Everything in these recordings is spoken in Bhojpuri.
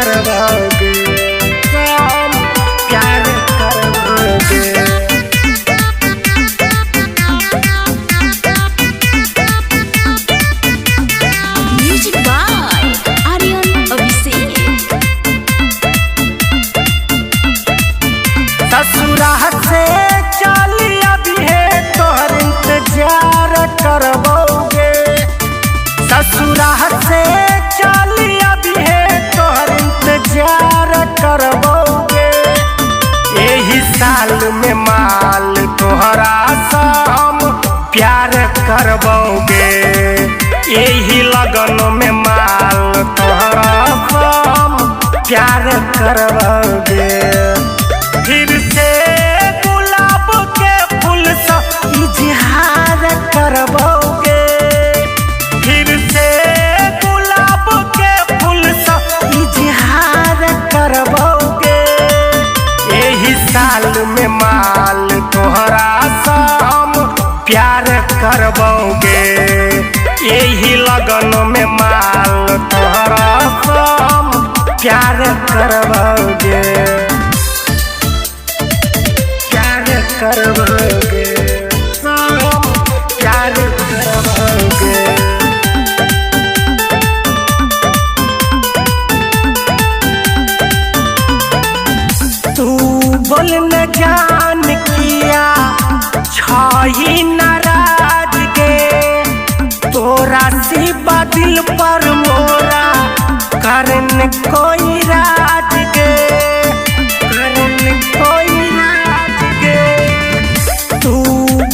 करवाओगे, हम प्यार करवाओगे। Music by Aryan Abhishek. ससुरा से चली अभी है तोहर इंतजार करवाओगे, ससुरा से चली अभी है तोहर इंतजार करवाओगे। यही साल में माल तोहरा से हम प्यार करवाओगे, यही लगन में माल तोहरा से हम प्यार करवाओगे। फिर से गुलाब के फूल से इजहार करवाओगे, फिर से गुलाब के फूल से इजहार करवाओगे। यही साल में माल तोहरा से हम प्यार करवाओगे, यही लगन में माल तोहरा से हम प्यार करवाओगे, प्यार करवाओगे, हम प्यार करवाओगे। तू बोल न जान किया छही नाराज गे, तोरा सिवा दिल पर मोरा करन कोई राज गे, करन कोई राज गे। तू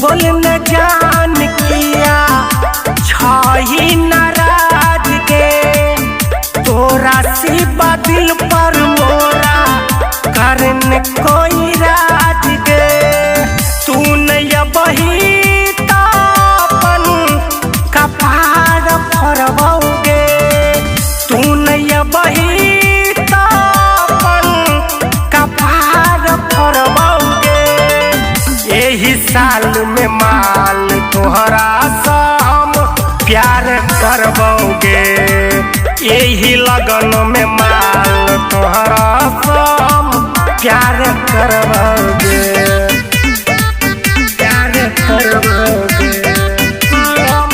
बोल न जान किया छही नाराज गे, तोरा सिवा दिल पर मोरा करन कोई राज गे। तू नहीं बही तापन कपार फरवाओगे, तू नहीं बही तापन कपार फरवाओगे। यही साल में माल तोहरा से हम प्यार करवाओगे, यही लगन में माल तोहरा से हम प्यार करवाओगे, प्यार करवाओगे, हम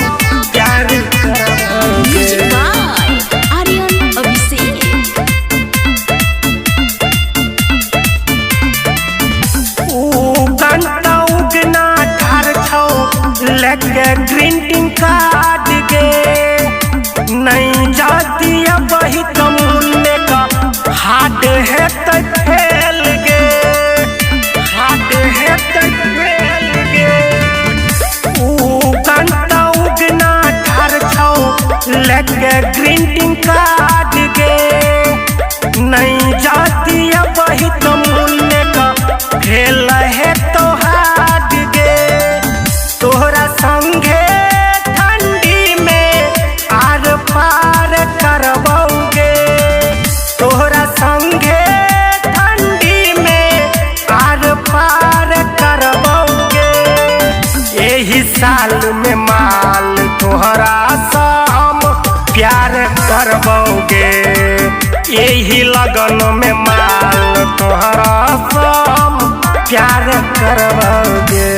प्यार करवाओगे। Music by Aryan Abhishek. घंटा उगना ठार छौ लेके ग्रीटिंग कार्ड गे, नहीं जाती बही कमुन्ने का हाथ है तो फेल गे, हाथ है तो फेल गे। घंटा उगना ठार छौ लेके ग्रीटिंग कार्ड गे, नहीं जाती बही कमुन्ने का खेल है तो हाथ गे। तोहरा संगे ठंडी में आर पार करवाओगे, तोहरा संगे ठंडी में आर पार करवाओगे। यही साल में माल तोहरा से हम प्यार करवाओगे, यही लगन में माल तोहरा से हम प्यार करवाओगे।